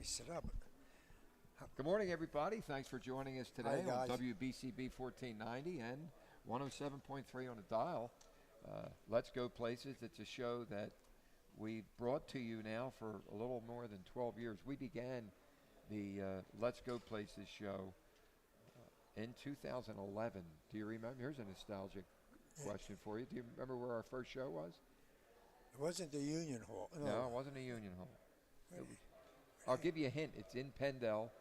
Sit up. Good morning, everybody. Thanks for joining us today Hi, on guys. WBCB 1490 and 107.3 on the dial. Let's Go Places. It's a show that we brought to you now for a little more than 12 years. We began the Let's Go Places show in 2011. Do you remember? Here's a nostalgic question for you. Do you remember where our first show was? It wasn't the Union Hall. No, it wasn't a Union Hall. I'll give you a hint. It's in Pendle.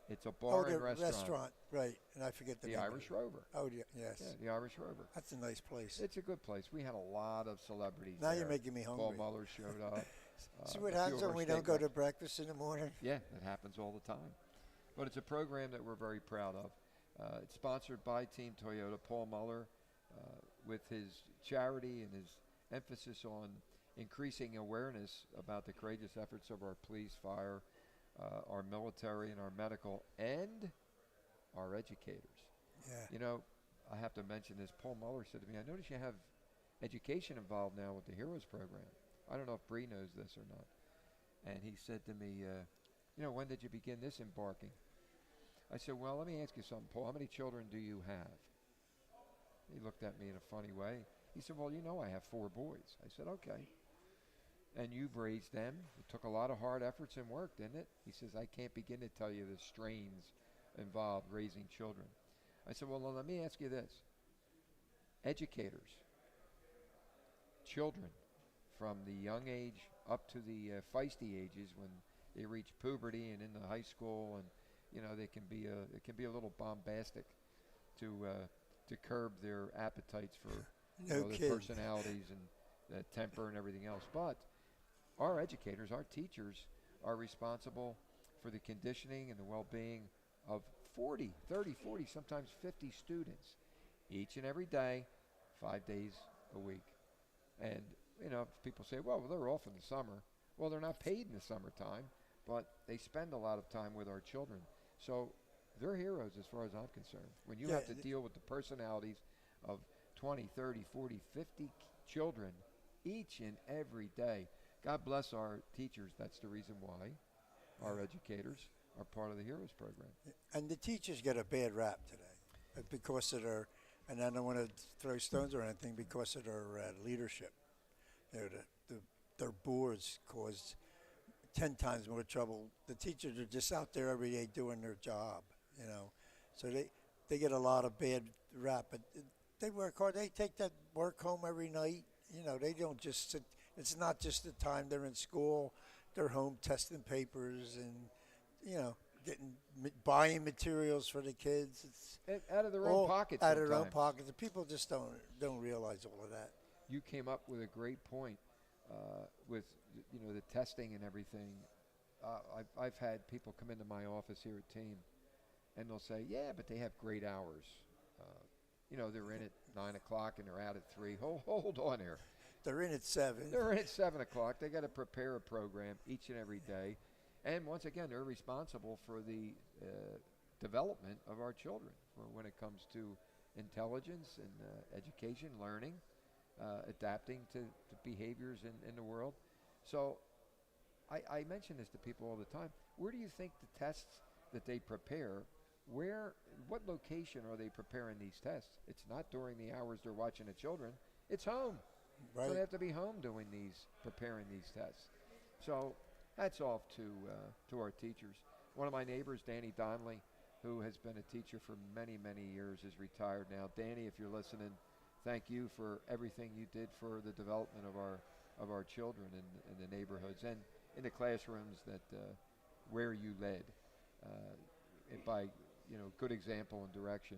It's a bar the and restaurant. right. And I forget the The name. Irish Rover. Oh, yeah, yes. Yeah, the Irish Rover. That's a nice place. It's a good place. We had a lot of celebrities Now there. you're making me hungry. Paul Muller showed up. See what a few happens of when our we don't go to steak breakfast in the morning? Yeah, it happens all the time. But it's a program that we're very proud of. It's sponsored by Team Toyota. Paul Muller, with his charity and his emphasis on increasing awareness about the courageous efforts of our police, fire, our military, and our medical, and our educators. Yeah. You know, I have to mention this. Paul Muller said to me, I notice you have education involved now with the Heroes program. I don't know if Bree knows this or not. And he said to me, when did you begin this embarking? I said, well, let me ask you something, Paul. How many children do you have? He looked at me in a funny way. He said, well, I have 4 boys. I said, okay. And you've raised them. It took a lot of hard efforts and work, didn't it? He says, I can't begin to tell you the strains involved raising children. I said, well, let me ask you this. Educators, children, from the young age up to the feisty ages when they reach puberty and into high school, and it can be a little bombastic to curb their appetites for their personalities and temper and everything else. But our educators, our teachers, are responsible for the conditioning and the well-being of 40, 30, 40, sometimes 50 students each and every day, 5 days a week. And, people say, well, they're off in the summer. Well, they're not paid in the summertime, but they spend a lot of time with our children. So they're heroes as far as I'm concerned. When you have to deal with the personalities of 20, 30, 40, 50 children each and every day, God bless our teachers. That's the reason why our educators are part of the Heroes program. And the teachers get a bad rap today because of their, and I don't want to throw stones or anything, because of their leadership. Their boards caused 10 times more trouble. The teachers are just out there every day doing their job, So they get a lot of bad rap, but they work hard. They take that work home every night. They don't just sit. It's not just the time they're in school. They're home testing papers and, buying materials for the kids. It's out of their own pockets. Out of their own pockets. People just don't realize all of that. You came up with a great point with the testing and everything. I've had people come into my office here at Team, and they'll say, yeah, but they have great hours. They're in at 9 o'clock and they're out at 3. Hold on here. They're in at 7. They're in at 7 o'clock. They got to prepare a program each and every day. And once again, they're responsible for the development of our children when it comes to intelligence and education, learning, adapting to what in the world. So I mention this to people all the time. Where do you think the tests that they prepare, what location are they preparing these tests? It's not during the hours they're watching the children. It's home. Right. So they have to be home preparing these tests. So hats off to our teachers. One of my neighbors, Danny Donnelly, who has been a teacher for many, many years, is retired now. Danny, if you're listening, thank you for everything you did for the development of our children in the neighborhoods and in the classrooms where you led by good example and direction.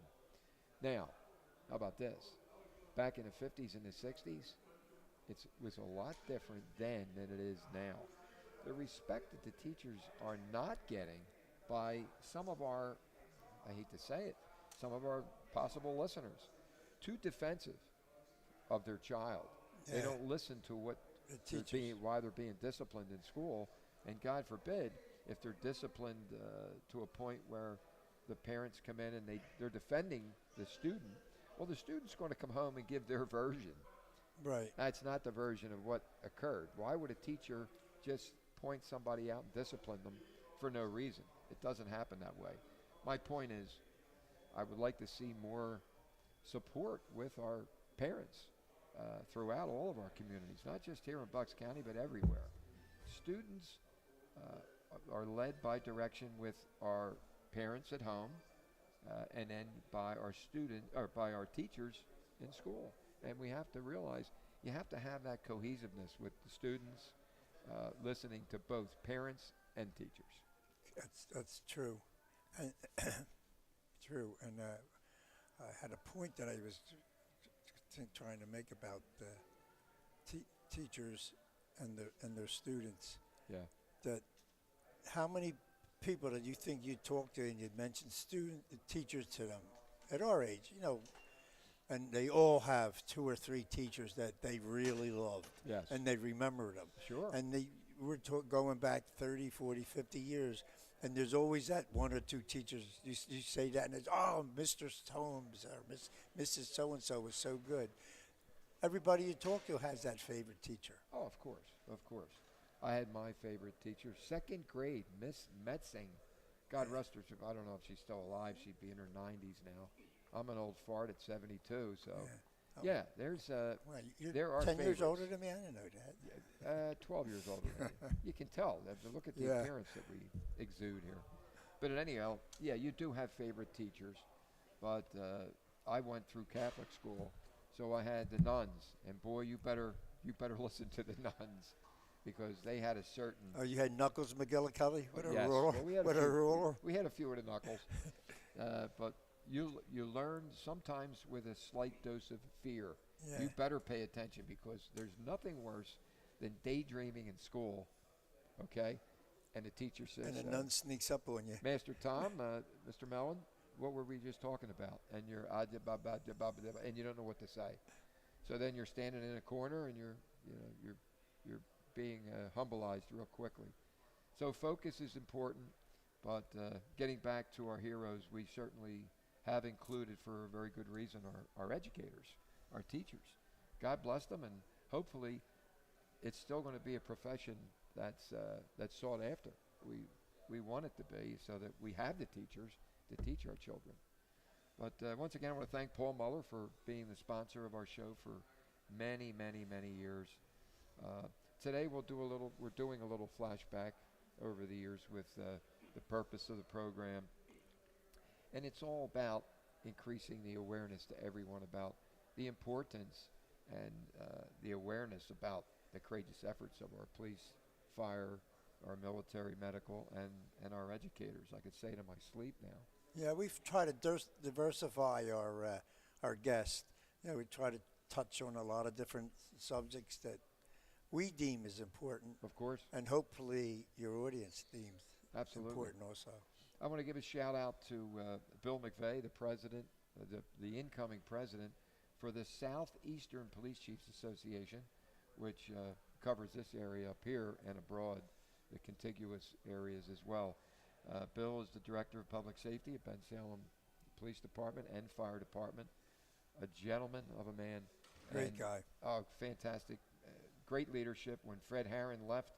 Now, how about this? Back in the 50s and the 60s, it was a lot different then than it is now. The respect that the teachers are not getting by some of our, I hate to say it, some of our possible listeners, too defensive of their child. Yeah. They don't listen to why they're being disciplined in school, and God forbid if they're disciplined to a point where the parents come in and they're defending the student. Well, the student's going to come home and give their version. Right. That's not the version of what occurred. Why would a teacher just point somebody out and discipline them for no reason. It doesn't happen that way. My point is, I would like to see more support with our parents throughout all of our communities, not just here in Bucks County, but everywhere. Students are led by direction with our parents at home, and then by our teachers in school. And we have to realize you have to have that cohesiveness with the students, listening to both parents and teachers. That's true, and true. And I had a point that I was trying to make about teachers and their students. Yeah. That how many people that you think you talk to and you'd mention teachers to them at our age, and they all have 2 or 3 teachers that they really loved. Yes. And they remember them. Sure. And we're going back 30, 40, 50 years, and there's always that 1 or 2 teachers. You say that, and it's, oh, Mr. Holmes or Mrs. So-and-so was so good. Everybody you talk to has that favorite teacher. Oh, of course, of course. I had my favorite teacher, 2nd grade, Miss Metzing. God rest her. I don't know if she's still alive. She'd be in her 90s now. I'm an old fart at 72, so yeah. There's well, there are 10 years favorites. older than me. I didn't know that. 12 years older than me. You can tell. Look at the appearance that we exude here. But anyhow, yeah, you do have favorite teachers. But I went through Catholic school, so I had the nuns, and boy, you better listen to the nuns, because they had a certain. Oh, you had Knuckles McGillicuddy? What a yes. ruler! Well, What a ruler! We had a few of the Knuckles, but you learn sometimes with a slight dose of fear. Yeah. You better pay attention, because there's nothing worse than daydreaming in school, okay? And the teacher says, And the nun sneaks up on you. Master Tom, Mr. Mellon, what were we just talking about? And you're and you don't know what to say. So then you're standing in a corner, and you're being humbleized real quickly. So focus is important, but getting back to our heroes, we certainly have included, for a very good reason, our educators, our teachers. God bless them, and hopefully it's still going to be a profession that's sought after. We want it to be, so that we have the teachers to teach our children. But once again, I want to thank Paul Muller for being the sponsor of our show for many, many, many years. Today we're doing a little flashback over the years with the purpose of the program. And it's all about increasing the awareness to everyone about the importance and the awareness about the courageous efforts of our police, fire, our military, medical, and our educators. I could say it in my sleep now. Yeah, we've tried to diversify our guests. We try to touch on a lot of different subjects that we deem is important. Of course. And hopefully your audience deems absolutely important also. I want to give a shout out to Bill McVeigh, the president, the incoming president for the Southeastern Police Chiefs Association, which covers this area up here and abroad, the contiguous areas as well. Bill is the director of public safety at Ben Salem Police Department and Fire Department. A gentleman of a man. Great guy. Oh, fantastic. Great leadership when Fred Herron left,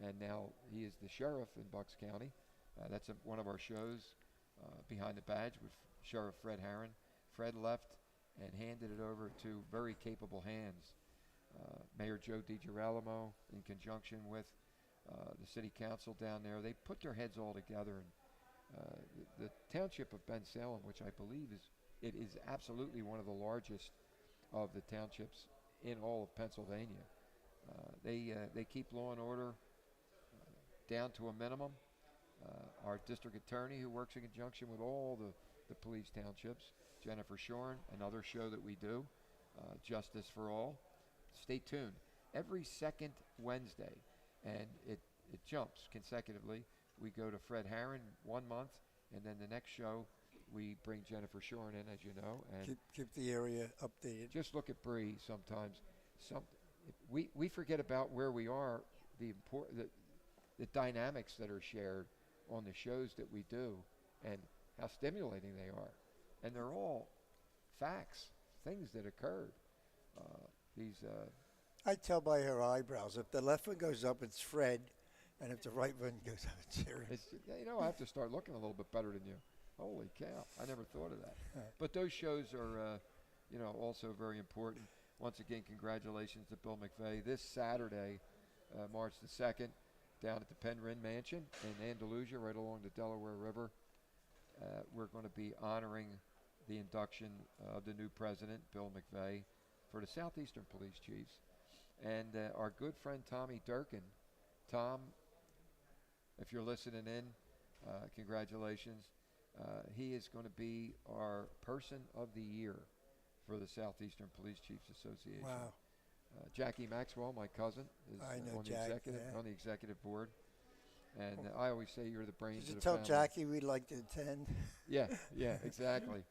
and now he is the sheriff in Bucks County. That's one of our shows, Behind the Badge, with Sheriff Fred Herron. Fred left and handed it over to very capable hands. Mayor Joe DiGirolamo, in conjunction with the city council down there, they put their heads all together. And the township of Ben Salem, which I believe is absolutely one of the largest of the townships in all of Pennsylvania. They keep law and order down to a minimum. Our district attorney, who works in conjunction with all the police townships, Jennifer Shorn, another show that we do, Justice for All. Stay tuned. Every second Wednesday, and it jumps consecutively. We go to Fred Herron 1 month, and then the next show we bring Jennifer Shorn in, as you know. And keep the area updated. just look at Bree sometimes. We forget about where we are, the dynamics that are shared on the shows that we do, and how stimulating they are. And they're all facts, things that occurred. I tell by her eyebrows. If the left one goes up, it's Fred, And if the right one goes out, serious. I have to start looking a little bit better than you. Holy cow! I never thought of that. But those shows are, also very important. Once again, congratulations to Bill McVeigh. This Saturday, March the 2nd, down at the Penryn Mansion in Andalusia, right along the Delaware River, we're going to be honoring the induction of the new president, Bill McVeigh, for the Southeastern Police Chiefs. And our good friend Tommy Durkin. Tom, if you're listening in, congratulations. He is going to be our Person of the Year for the Southeastern Police Chiefs Association. Wow. Jackie Maxwell, my cousin, is on the executive board. And I always say you're the brains Did of you the tell family. Jackie we'd like to attend? Yeah, exactly.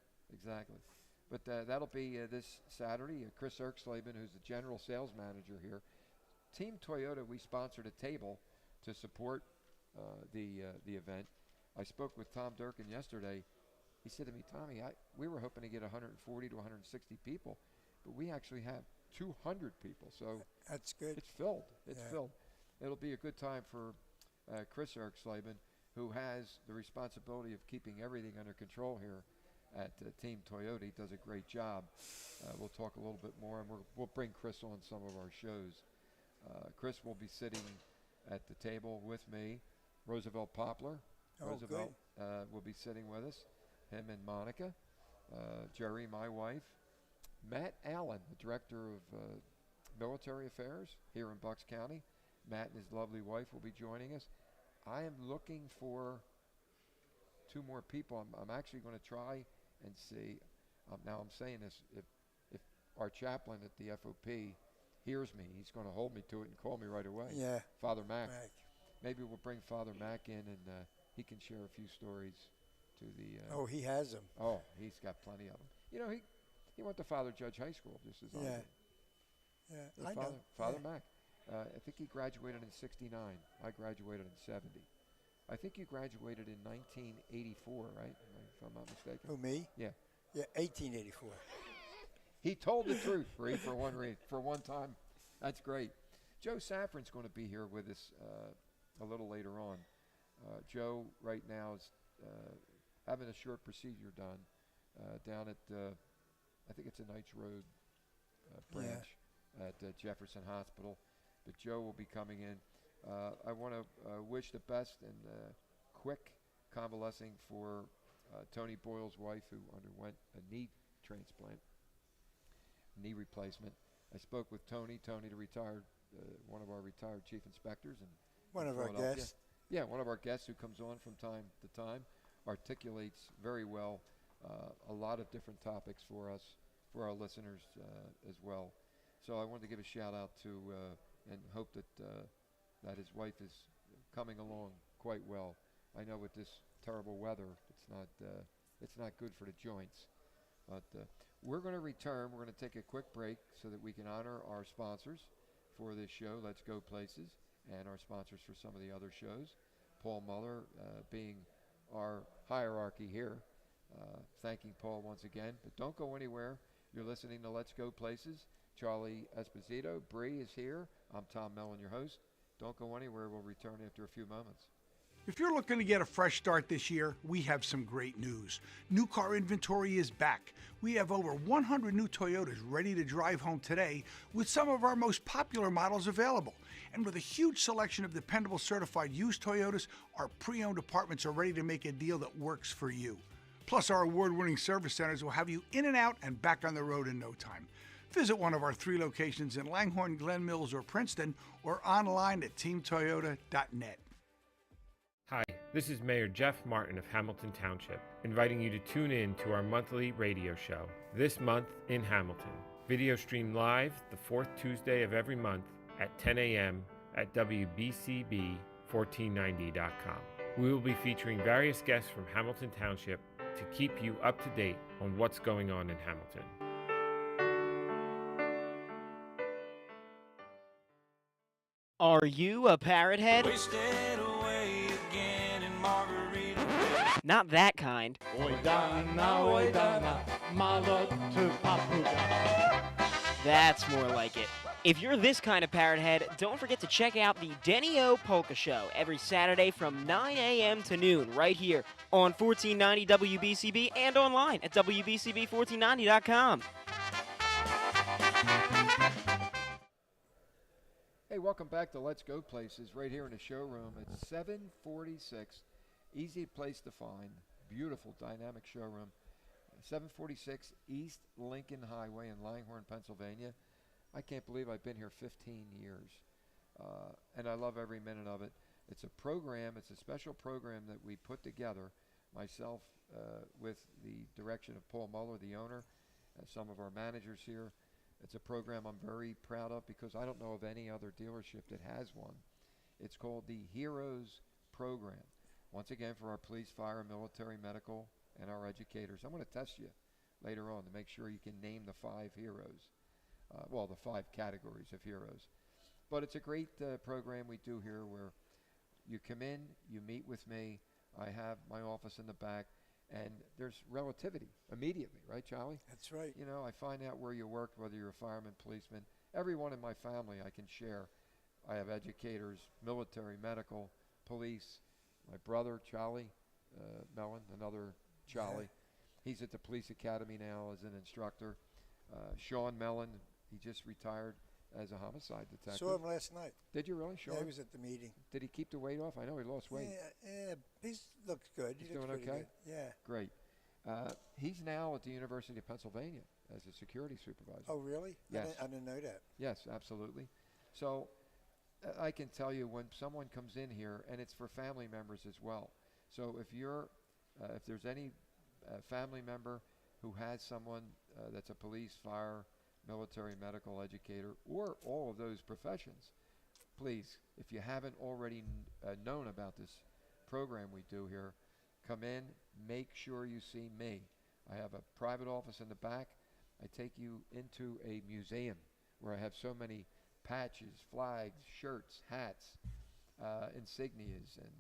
But that'll be this Saturday. Chris Erksleben, who's the general sales manager here. Team Toyota, we sponsored a table to support the event. I spoke with Tom Durkin yesterday. He said to me, Tommy, we were hoping to get 140 to 160 people, but we actually have 200 people. So that's good. It's filled. It's filled. It'll be a good time for Chris Erksleben, who has the responsibility of keeping everything under control here at Team Toyota. He does a great job. We'll talk a little bit more, and we'll bring Chris on some of our shows. Chris will be sitting at the table with me. Roosevelt Poplar. Roosevelt will be sitting with us. Him and Monica. Jerry, my wife. Matt Allen, the Director of Military Affairs here in Bucks County. Matt and his lovely wife will be joining us. I am looking for 2 more people. I'm actually going to try and see. Now I'm saying this, if our chaplain at the FOP hears me, he's going to hold me to it and call me right away. Yeah. Father Mack. Maybe we'll bring Father Mack in, and he can share a few stories to the... he has them. Oh, he's got plenty of them. He went to Father Judge High School just as I did. Yeah, I know. Father Mack. I think he graduated in 69. I graduated in 70. I think you graduated in 1984, right? If I'm not mistaken. Who, me? Yeah. Yeah, 1884. He told the truth, Bree, for one time. That's great. Joe Safran's going to be here with us a little later on. Joe right now is having a short procedure done down at, I think it's a Knights Road branch at Jefferson Hospital. But Joe will be coming in. I want to wish the best and quick convalescing for Tony Boyle's wife, who underwent a knee transplant, knee replacement. I spoke with Tony, the retired, one of our retired chief inspectors. And one of our guests. Yeah, one of our guests who comes on from time to time, articulates very well a lot of different topics for us, for our listeners as well. So I wanted to give a shout out to and hope that his wife is coming along quite well. I know with this terrible weather, it's not good for the joints. But we're going to return. We're going to take a quick break so that we can honor our sponsors for this show, Let's Go Places, and our sponsors for some of the other shows. Paul Muller being our hierarchy here. Thanking Paul once again. But don't go anywhere. You're listening to Let's Go Places. Charlie Esposito. Bree is here. I'm Tom Mellon, your host. Don't go anywhere. We'll return after a few moments. If you're looking to get a fresh start this year, we have some great news. New car inventory is back. We have over 100 new Toyotas ready to drive home today with some of our most popular models available. And with a huge selection of dependable certified used Toyotas, our pre-owned departments are ready to make a deal that works for you. Plus, our award-winning service centers will have you in and out and back on the road in no time. Visit one of our 3 locations in Langhorne, Glen Mills, or Princeton, or online at teamtoyota.net. Hi, this is Mayor Jeff Martin of Hamilton Township, inviting you to tune in to our monthly radio show, This Month in Hamilton. Video stream live the 4th Tuesday of every month at 10 a.m. at WBCB1490.com. We will be featuring various guests from Hamilton Township to keep you up to date on what's going on in Hamilton. Are you a parrot head? Not that kind. That's more like it. If you're this kind of parrot head, don't forget to check out the Denny O Polka Show every Saturday from 9 a.m. to noon right here on 1490 WBCB and online at WBCB1490.com. Hey, welcome back to Let's Go Places right here in the showroom. It's 746. Easy place to find. Beautiful, dynamic showroom. 746 East Lincoln Highway in Langhorne, Pennsylvania. I can't believe I've been here 15 years, and I love every minute of it. It's a program, it's a special program that we put together, myself with the direction of Paul Muller, the owner, some of our managers here. It's a program I'm very proud of because I don't know of any other dealership that has one. It's called the Heroes Program. Once again, for our police, fire, military, medical, and our educators. I'm going to test you later on to make sure you can name the 5 heroes. The 5 categories of heroes. But it's a great program we do here where you come in, you meet with me, I have my office in the back, and there's relativity immediately, right, Charlie? That's right. You know, I find out where you worked, whether you're a fireman, policeman. Everyone in my family I can share. I have educators, military, medical, police. My brother, Charlie Mellon, another Charlie. Yeah. He's at the police academy now as an instructor. Sean Mellon, he just retired as a homicide detective. Saw him last night. Did you really, Sean? Yeah, he was at the meeting. Did he keep the weight off? I know he lost weight. Yeah, he looks good. He's he looks doing okay? Good. Yeah. Great. He's now at the University of Pennsylvania as a security supervisor. Oh, really? Yes. I didn't know that. Yes, absolutely. So I can tell you when someone comes in here, and it's for family members as well. So if there's any family member who has someone that's a police, fire, military, medical, educator, or all of those professions, please, if you haven't already known about this program we do here, come in, make sure you see me. I have a private office in the back. I take you into a museum where I have so many patches, flags, shirts, hats, insignias, and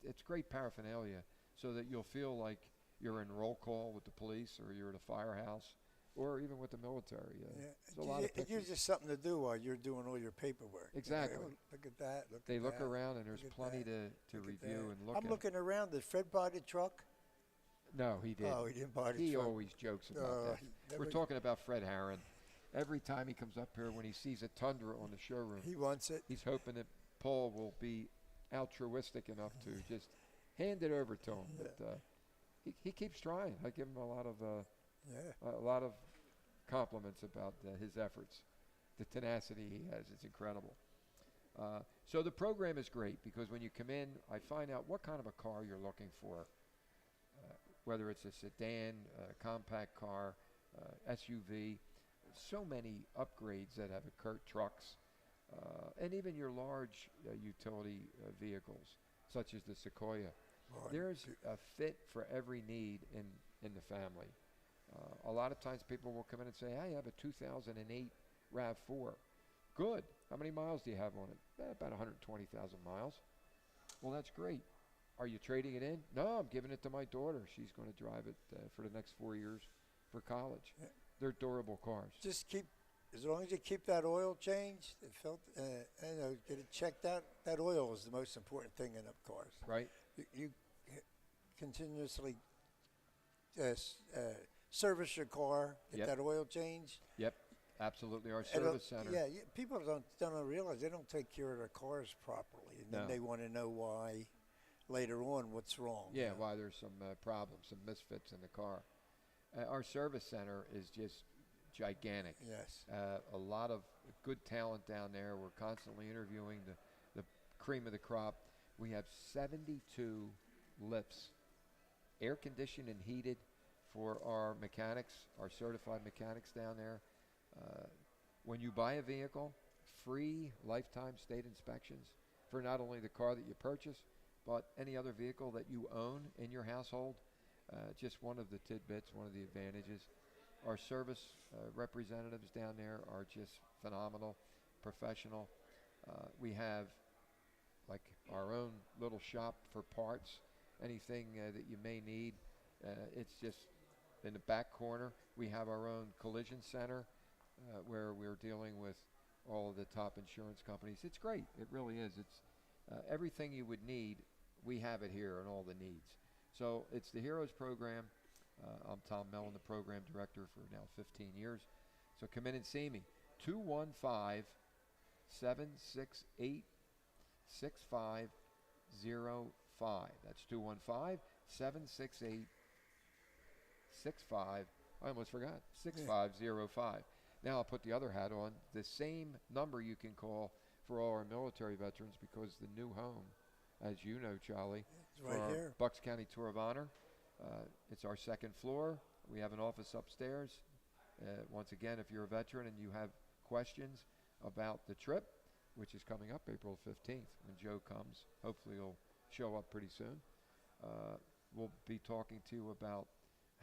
it's great paraphernalia so that you'll feel like you're in roll call with the police or you're at a firehouse or even with the military. There's a lot of it gives you something to do while you're doing all your paperwork. Exactly. Look at that. They look around, and there's plenty to review and look at. I'm looking around. Did Fred buy the truck? No, he didn't. Oh, he didn't buy the truck. He always jokes about that. We're talking about Fred Herron. Every time he comes up here, when he sees a Tundra on the showroom, he wants it. He's hoping that Paul will be altruistic enough to just hand it over to him. Yeah. But he keeps trying. I give him a lot of compliments about his efforts. The tenacity he has is incredible. So the program is great because when you come in, I find out what kind of a car you're looking for, whether it's a sedan, compact car, SUV. So many upgrades that have occurred, trucks, and even your large utility vehicles, such as the Sequoia. There's a fit for every need in the family. A lot of times people will come in and say, I have a 2008 RAV4. Good. How many miles do you have on it? About 120,000 miles. Well, that's great. Are you trading it in? No, I'm giving it to my daughter. She's going to drive it for the next 4 years for college. Yeah. They're durable cars. Just as long as you keep that oil changed, get it checked out. That oil is the most important thing in cars. Right. You continuously service your car, get that oil changed. Yep, absolutely. Our service center. Yeah, people don't realize they don't take care of their cars properly, and then they want to know why later on what's wrong. Yeah, why there's some problems, some misfits in the car. Our service center is just gigantic. Yes. A lot of good talent down there. We're constantly interviewing the cream of the crop. We have 72 lifts, air conditioned and heated for our mechanics, our certified mechanics down there. When you buy a vehicle, free lifetime state inspections for not only the car that you purchase, but any other vehicle that you own in your household. Just one of the tidbits, one of the advantages. Our service representatives down there are just phenomenal, professional. We have like our own little shop for parts, anything that you may need. It's just in the back corner. We have our own collision center where we're dealing with all of the top insurance companies. It's great. It really is. It's everything you would need. We have it here and all the needs. So it's the Heroes Program. I'm Tom Mellon, the program director for now 15 years. So come in and see me. 215-768-6505. That's 215-768-6505. I almost forgot. 6505. Now I'll put the other hat on. The same number you can call for all our military veterans, because the new home, as you know, Charlie, It's right for our here. Bucks County Tour of Honor. It's our second floor. We have an office upstairs. Once again, if you're a veteran and you have questions about the trip, which is coming up April 15th when Joe comes, hopefully he'll show up pretty soon. We'll be talking to you about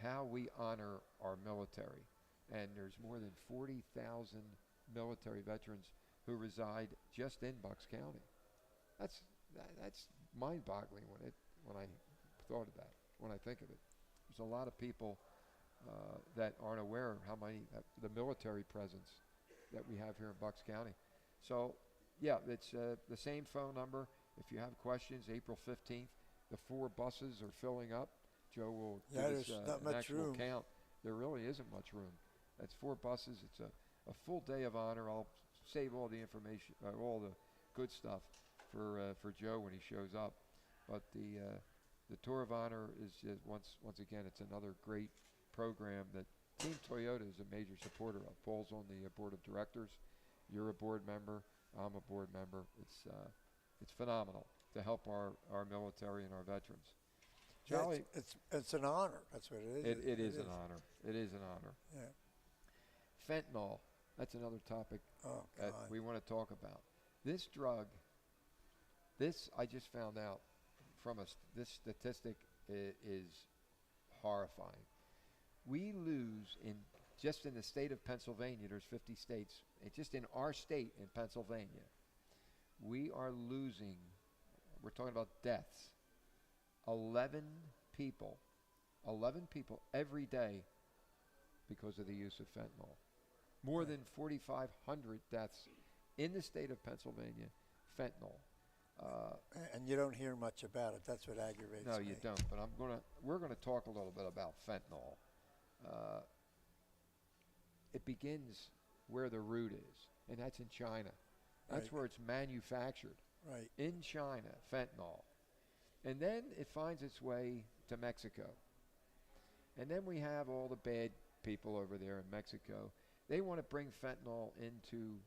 how we honor our military. And there's more than 40,000 military veterans who reside just in Bucks County. That's mind-boggling when I thought of that, when I think of it. There's a lot of people that aren't aware of how many the military presence that we have here in Bucks County. So, yeah, it's the same phone number. If you have questions, April 15th, the 4 buses are filling up. Joe will give us there's not an much actual room. count. There really isn't much room. That's 4 buses. It's a full day of honor. I'll save all the information, all the good stuff for Joe when he shows up. But the Tour of Honor is just once again, it's another great program that Team Toyota is a major supporter of. Paul's on the board of directors. You're a board member. I'm a board member. It's phenomenal to help our military and our veterans. Yeah, Charlie, it's an honor. That's what it is. it is an honor. It is an honor. Yeah. Fentanyl. That's another topic Oh, that God. we want to talk about. This drug, I just found out from this statistic is horrifying. We lose just in the state of Pennsylvania, there's 50 states, just in our state in Pennsylvania, we are losing, we're talking about deaths, 11 people every day because of the use of fentanyl. More than 4,500 deaths in the state of Pennsylvania, fentanyl. And you don't hear much about it. That's what aggravates me. No, you don't. But we're gonna talk a little bit about fentanyl. It begins where the root is, and that's in China. That's Right. where it's manufactured. Right. In China, fentanyl. And then it finds its way to Mexico. And then we have all the bad people over there in Mexico. They want to bring fentanyl into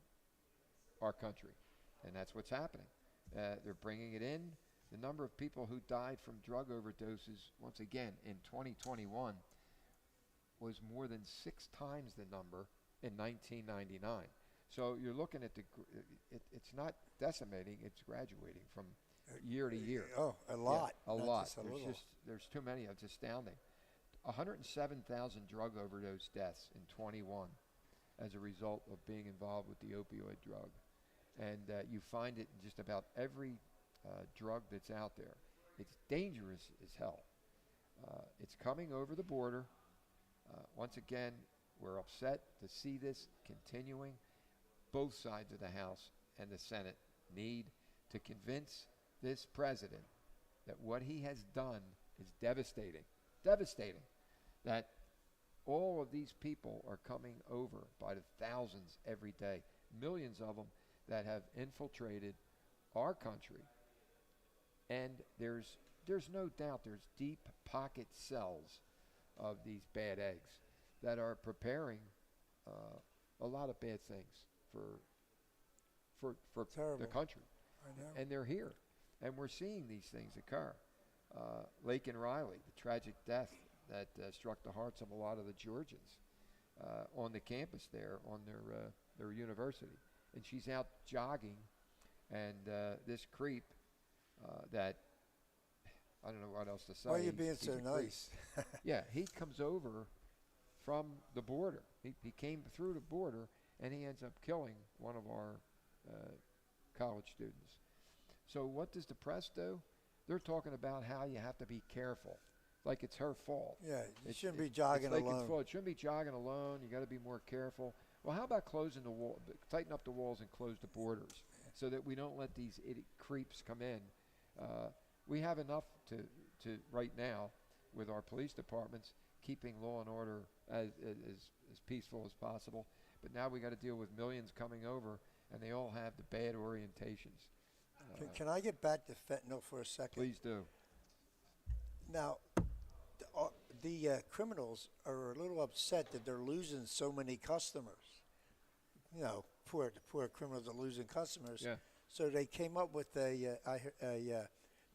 our country. And that's what's happening. They're bringing it in. The number of people who died from drug overdoses, once again, in 2021, was more than 6 times the number in 1999. So you're looking at it's not decimating, it's graduating from year to year. Oh, a lot. Yeah, a not lot. just a little. There's too many. It's astounding. 107,000 drug overdose deaths in 21 as a result of being involved with the opioid drug. And you find it in just about every drug that's out there. It's dangerous as hell. It's coming over the border. Once again, we're upset to see this continuing. Both sides of the House and the Senate need to convince this president that what he has done is devastating. Devastating. That all of these people are coming over by the thousands every day. Millions of them that have infiltrated our country. And there's no doubt there's deep pocket cells of these bad eggs that are preparing a lot of bad things for Terrible. the country. I know. And they're here. And we're seeing these things occur. Lake and Riley, the tragic death that struck the hearts of a lot of the Georgians on the campus there on their university. And she's out jogging, and this creep that, I don't know what else to say. Why are you being He's so a creep. nice? Yeah, he comes over from the border. He came through the border, and he ends up killing one of our college students. So what does the press do? They're talking about how you have to be careful, like it's her fault. Yeah, you It's- shouldn't be it's jogging like alone. It's fault. It shouldn't be jogging alone. You got to be more careful. Well, how about closing the wall, tighten up the walls and close the borders so that we don't let these creeps come in. We have enough to right now with our police departments keeping law and order as peaceful as possible. But now we got to deal with millions coming over, and they all have the bad orientations. Can I get back to fentanyl for a second? Please do. Now, the criminals are a little upset that they're losing so many customers. You know, poor criminals are losing customers. Yeah. So they came up with they're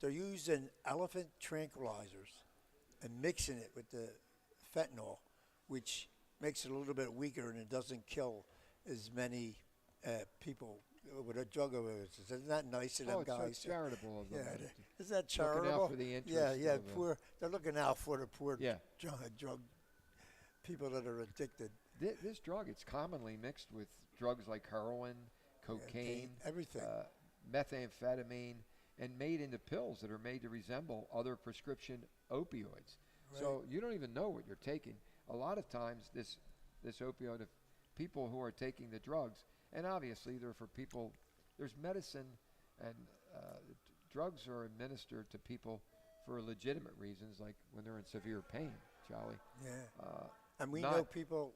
using elephant tranquilizers and mixing it with the fentanyl, which makes it a little bit weaker and it doesn't kill as many people with a drug overdose. Isn't that nice of them It's guys? so charitable of them. Yeah, isn't that charitable? Looking out for the interests yeah, of, poor. They're looking out for the poor Yeah. drug people that are addicted. This drug, it's commonly mixed with drugs like heroin, cocaine, everything. Methamphetamine, and made into pills that are made to resemble other prescription opioids. So you don't even know what you're taking. A lot of times this opioid, if people who are taking the drugs, and obviously they're for people, there's medicine and drugs are administered to people for legitimate reasons, like when they're in severe pain, Charlie. Yeah. And we know people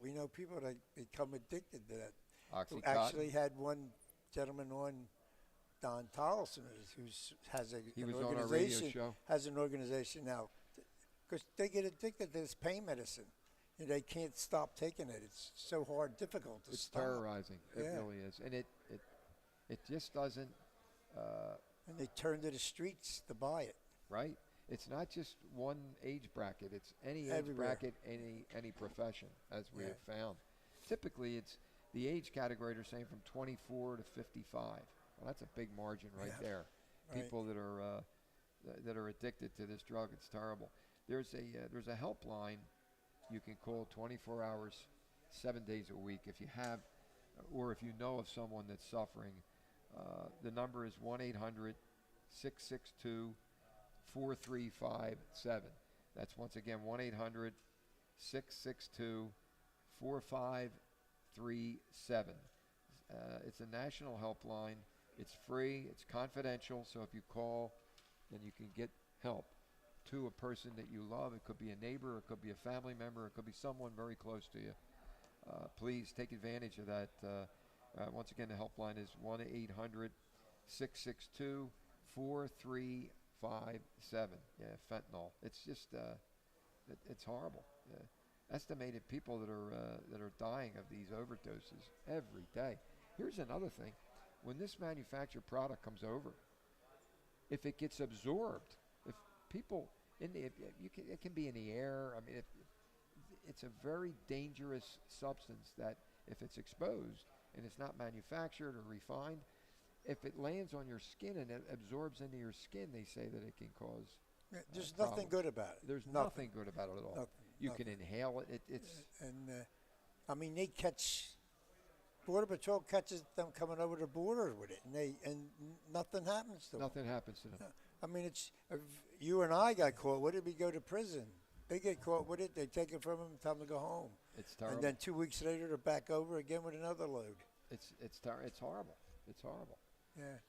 that become addicted to that. Oxycontin. We actually had one gentleman on, Don Tollison, who has an was on our radio show. Has an organization now, because they get addicted to this pain medicine. And they can't stop taking it. It's so hard, difficult to stop. It's terrorizing. It really is, and it just doesn't. And they turn to the streets to buy it. Right. It's not just one age bracket. It's any age Everywhere. bracket, any profession, as we have found. Typically, it's the age category are saying from 24 to 55. Well, that's a big margin right there. Right. People that are addicted to this drug, it's terrible. There's a helpline you can call 24 hours, 7 days a week if you have, or if you know of someone that's suffering. The number is 1-800-662-4357. That's once again 1-800-662-4537. It's a national helpline. It's free. It's confidential. So if you call, then you can get help to a person that you love. It could be a neighbor. It could be a family member. It could be someone very close to you. Please take advantage of that. Once again, the helpline is 1-800-662-4357. Yeah, fentanyl. It's just, it's horrible. Estimated people that are dying of these overdoses every day. Here's another thing. When this manufactured product comes over, if it gets absorbed, if people it can be in the air. I mean, it's a very dangerous substance that if it's exposed and it's not manufactured or refined, if it lands on your skin and it absorbs into your skin, they say that it can cause. There's nothing good about it. There's nothing good about it at all. You can inhale it. I mean, they catch. Border Patrol catches them coming over the border with it, and nothing happens to them. Nothing happens to them. I mean, it's if you and I got caught with it, we go to prison. They get caught with it, they take it from them, and tell them to go home. It's terrible. And then 2 weeks later, they're back over again with another load. It's horrible. It's horrible. Yeah.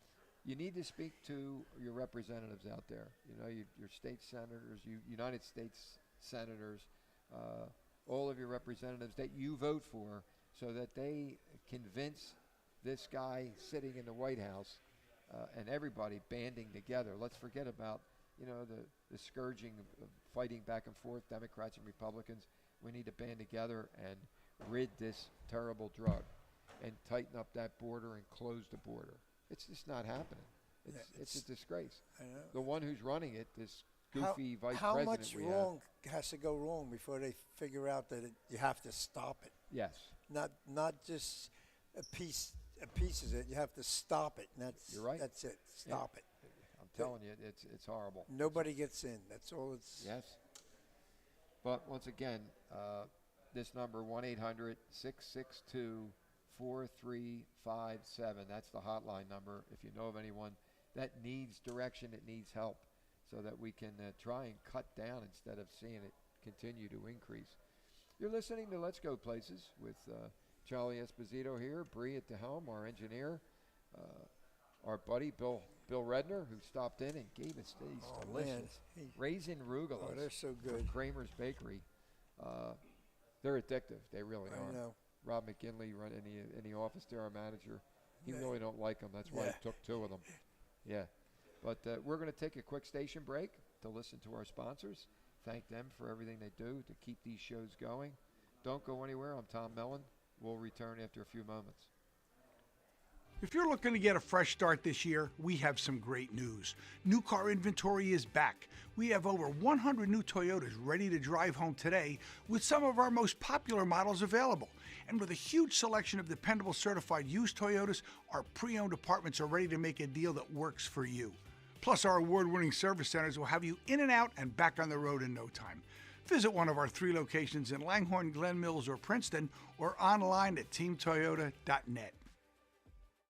You need to speak to your representatives out there. You know, your state senators, United States senators, all of your representatives that you vote for, so that they convince this guy sitting in the White House and everybody banding together. Let's forget about, the scourging of fighting back and forth, Democrats and Republicans. We need to band together and rid this terrible drug and tighten up that border and close the border. It's just not happening. It's a disgrace. I know. The one who's running it, this goofy vice how president much we wrong has to go wrong before they figure out that you have to stop it? Yes. Not just a piece of it. You have to stop it. And You're right. That's it. Stop it. I'm telling you, it's horrible. Nobody gets in. That's all it's. Yes. But once again, this number, 1-800-662-4357. That's the hotline number. If you know of anyone that needs direction, that needs help, so that we can try and cut down instead of seeing it continue to increase. You're listening to Let's Go Places with Charlie Esposito here, Bree at the helm, our engineer, our buddy Bill Redner, who stopped in and gave us these delicious raisin rugalas. Oh, they're so good. From Kramer's Bakery. They're addictive. They really are. I know. Rob McKinley run in the office there, our manager. He really don't like them. That's why he took 2 of them. Yeah. But we're going to take a quick station break to listen to our sponsors. Thank them for everything they do to keep these shows going. Don't go anywhere. I'm Tom Mellon. We'll return after a few moments. If you're looking to get a fresh start this year, we have some great news. New car inventory is back. We have over 100 new Toyotas ready to drive home today with some of our most popular models available. And with a huge selection of dependable certified used Toyotas, our pre-owned departments are ready to make a deal that works for you. Plus, our award-winning service centers will have you in and out and back on the road in no time. Visit one of our 3 locations in Langhorne, Glen Mills, or Princeton, or online at teamtoyota.net.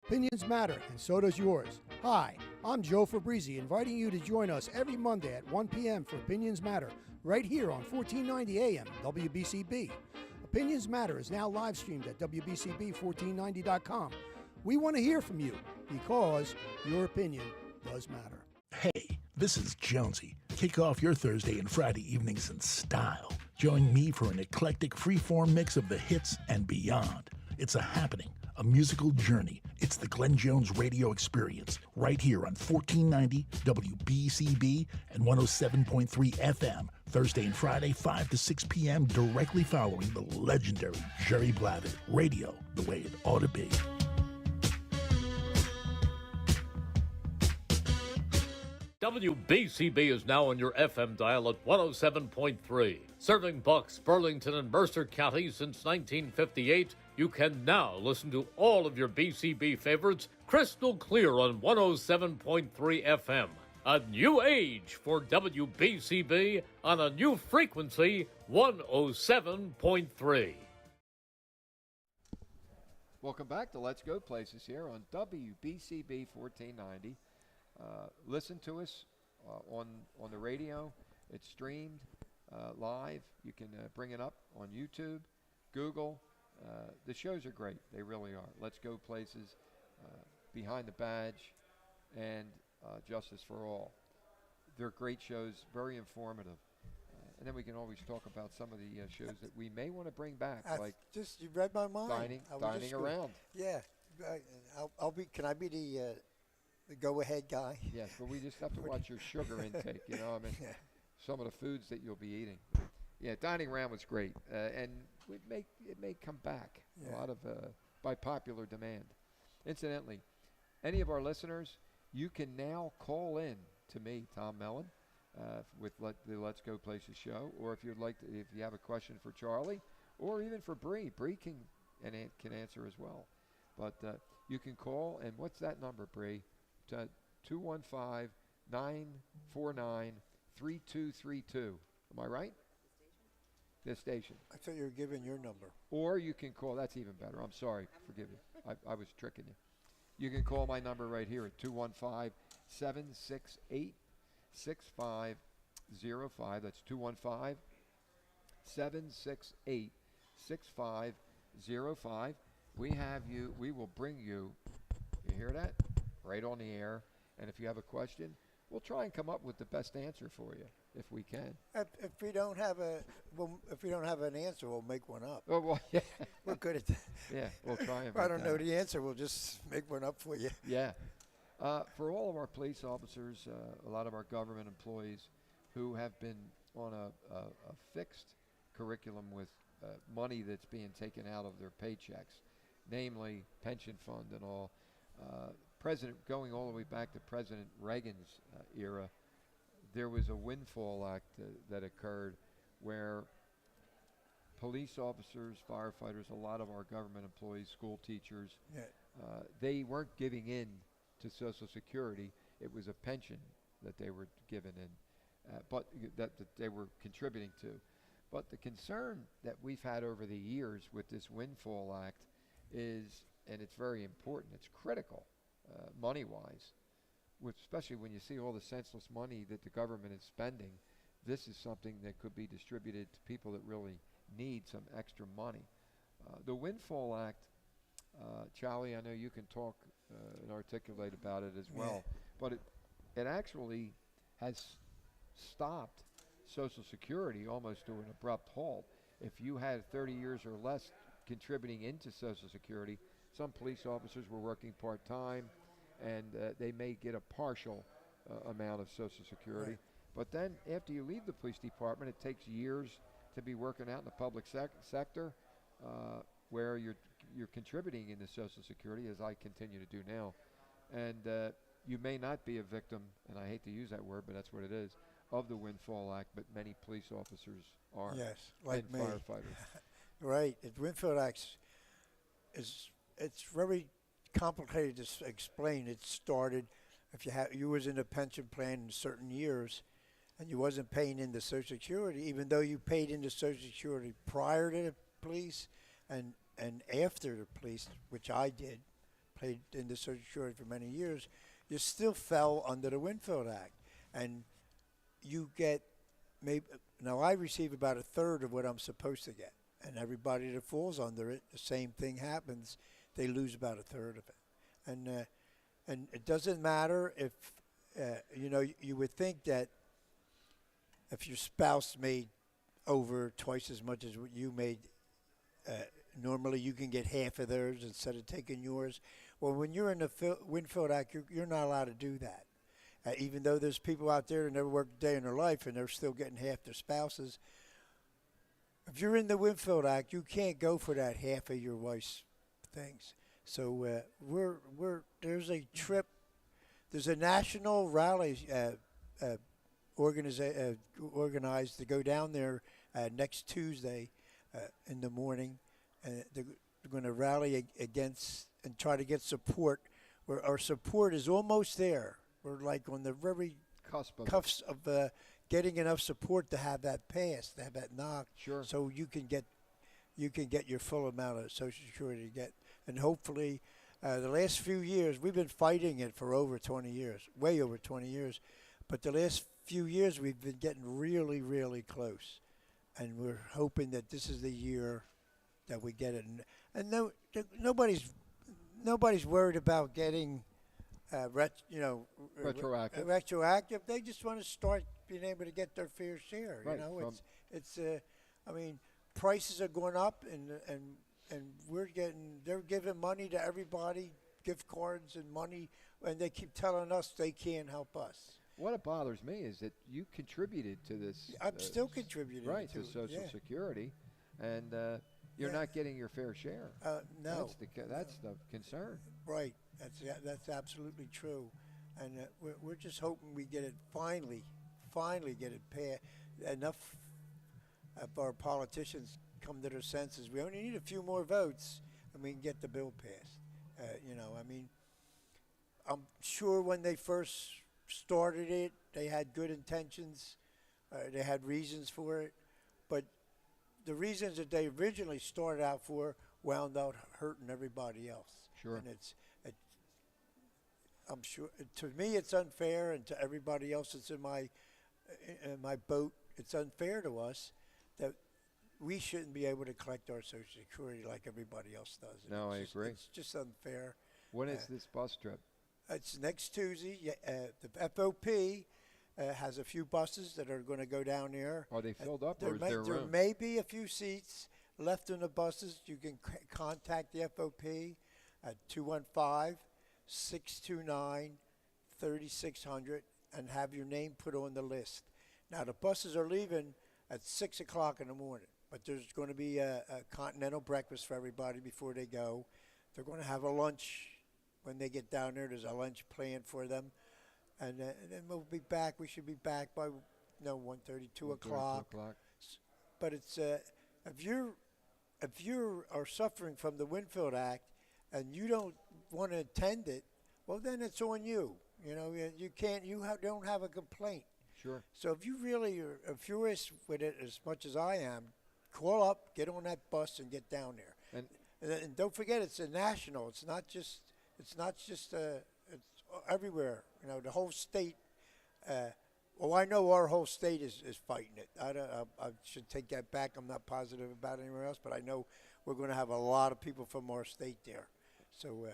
Opinions matter, and so does yours. Hi, I'm Joe Fabrizi, inviting you to join us every Monday at 1 p.m. for Opinions Matter, right here on 1490 AM WBCB. Opinions Matter is now live streamed at WBCB1490.com. We want to hear from you, because your opinion does matter. Hey, this is Jonesy. Kick off your Thursday and Friday evenings in style. Join me for an eclectic freeform mix of the hits and beyond. It's a happening, a musical journey. It's the Glenn Jones Radio Experience, right here on 1490 WBCB and 107.3 FM, Thursday and Friday, 5 to 6 p.m., directly following the legendary Jerry Blavitt. Radio, the way it ought to be. WBCB is now on your FM dial at 107.3. Serving Bucks, Burlington, and Mercer counties since 1958, you can now listen to all of your BCB favorites crystal clear on 107.3 FM. A new age for WBCB on a new frequency, 107.3. Welcome back to Let's Go Places here on WBCB 1490. Listen to us on the radio. It's streamed live. You can bring it up on YouTube, Google. The shows are great. They really are. Let's Go Places, Behind the Badge, and Justice for All. They're great shows, very informative. And then we can always talk about some of the shows that we may want to bring back, like just you read my mind. dining around. Yeah, I'll be. Can I be the go-ahead guy? Yes, but we just have to watch your sugar intake. You know, I mean, some of the foods that you'll be eating. Yeah, dining around was great, and it may come back a lot of by popular demand. Incidentally, any of our listeners, you can now call in to me, Tom Mellon, with the Let's Go Places show, or if you'd like to, if you have a question for Charlie, or even for Bree can answer as well. But you can call, and what's that number, Bree? 215-949-3232. Am I right? This station. I thought you were giving your number. Or you can call. That's even better. I'm sorry. Forgive me. I was tricking you. You can call my number right here at 215-768-6505. That's 215-768-6505. We have you. We will bring you. You hear that? Right on the air. And if you have a question, we'll try and come up with the best answer for you if we can. If we don't have an answer, we'll make one up. Oh well, yeah. We're good at that. Yeah, we'll try and. If I don't know the answer, we'll just make one up for you. Yeah. For all of our police officers, a lot of our government employees who have been on a fixed curriculum with money that's being taken out of their paychecks, namely pension fund and all. Going all the way back to President Reagan's era, there was a windfall act that occurred where police officers, firefighters, a lot of our government employees, school teachers, they weren't giving in to Social Security. It was a pension that they were given in, but that they were contributing to. But the concern that we've had over the years with this windfall act is, and it's very important, it's critical, money-wise, especially when you see all the senseless money that the government is spending. This is something that could be distributed to people that really need some extra money. The Windfall Act, Charlie, I know you can talk and articulate about it as well, but it actually has stopped Social Security almost to an abrupt halt. If you had 30 years or less contributing into Social Security, some police officers were working part-time, and they may get a partial amount of Social Security. Right. But then after you leave the police department, it takes years to be working out in the public sector where you're contributing into Social Security, as I continue to do now. And you may not be a victim, and I hate to use that word, but that's what it is, of the Windfall Act, but many police officers are. Yes, like and me. firefighters. Right. The Winfield Act it's very complicated to explain. It started if you was in a pension plan in certain years, and you wasn't paying into Social Security, even though you paid into Social Security prior to the police and after the police, which I did, paid into Social Security for many years, you still fell under the Winfield Act, and you get now I receive about a third of what I'm supposed to get, and everybody that falls under it, the same thing happens. They lose about a third of it, and it doesn't matter if you would think that if your spouse made over twice as much as what you made, normally you can get half of theirs instead of taking yours. Well, when you're in the Winfield Act, you're not allowed to do that. Even though there's people out there that never worked a day in their life and they're still getting half their spouses. If you're in the Winfield Act, you can't go for that half of your wife's things. So there's a trip. There's a national rally organized to go down there next Tuesday in the morning. They're going to rally against and try to get support. Where our support is almost there. We're like on the very cuffs of getting enough support to have that passed, to have that knocked. Sure. So you can get your full amount of Social Security to get, and hopefully, the last few years we've been fighting it for over 20 years, way over 20 years, but the last few years we've been getting really, really close, and we're hoping that this is the year that we get it. And nobody's worried about getting. Retroactive. Retroactive. They just want to start being able to get their fair share. Right. I mean, prices are going up, and they're giving money to everybody, gift cards and money, and they keep telling us they can't help us. What bothers me is that you contributed to this. I'm still contributing. Right, to Social Security, and you're not getting your fair share. No. That's the concern. Right. That's absolutely true, and we're just hoping we get it finally get it passed. Enough of our politicians come to their senses. We only need a few more votes, and we can get the bill passed. I mean, I'm sure when they first started it, they had good intentions. They had reasons for it, but the reasons that they originally started out for wound out hurting everybody else. Sure. And I'm sure, to me, it's unfair, and to everybody else that's in my boat, it's unfair to us that we shouldn't be able to collect our Social Security like everybody else does. No, I agree. It's just unfair. When is this bus trip? It's next Tuesday. The FOP has a few buses that are going to go down there. Are they filled up, or is there room? There may be a few seats left in the buses. You can contact the FOP at 215-629-3600 and have your name put on the list. Now, the buses are leaving at 6 o'clock in the morning, but there's going to be a continental breakfast for everybody before they go. They're going to have a lunch when they get down there. There's a lunch planned for them. And then we'll be back. We should be back by 1:30, 2 o'clock. But it's if you are suffering from the Winfield Act and you don't want to attend it, well, then it's on you. You can't. Don't have a complaint. Sure. So if you really are furious with it as much as I am, call up, get on that bus, and get down there. And don't forget, it's a national. It's not just. It's everywhere. The whole state. I know our whole state is fighting it. I should take that back. I'm not positive about anywhere else, but I know we're going to have a lot of people from our state there. So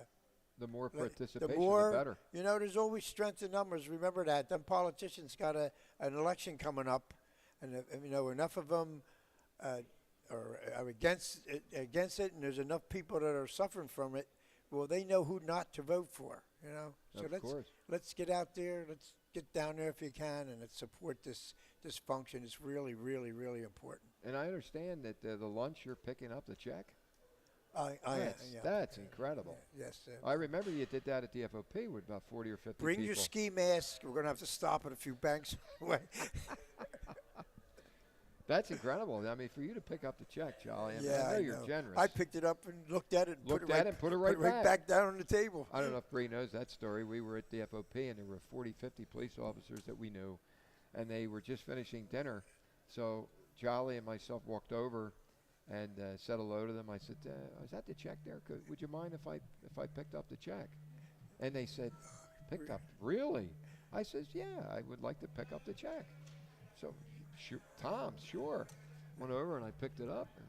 The more participation, the better. You know, there's always strength in numbers. Remember that. Them politicians got an election coming up, and you know, enough of them are against it, and there's enough people that are suffering from it. Well, they know who not to vote for. You know, so let's get out there. Let's get down there if you can, and let's support this function. It's really, really, really important. And I understand that the lunch you're picking up the check. That's incredible. Yes. I remember you did that at the FOP with about 40 or 50 Bring people. your ski mask. We're going to have to stop at a few banks away. That's incredible. I mean, for you to pick up the check, Charlie, I know you're generous. I picked it up and looked at it and put it right back down on the table. I don't know if Bree knows that story. We were at the FOP, and there were 40, 50 police officers that we knew, and they were just finishing dinner. So Charlie and myself walked over and said hello to them. I said, is that the check there? Would you mind if I picked up the check? And they said, picked up? Really? I says, yeah, I would like to pick up the check. So Tom, sure. Went over and I picked it up and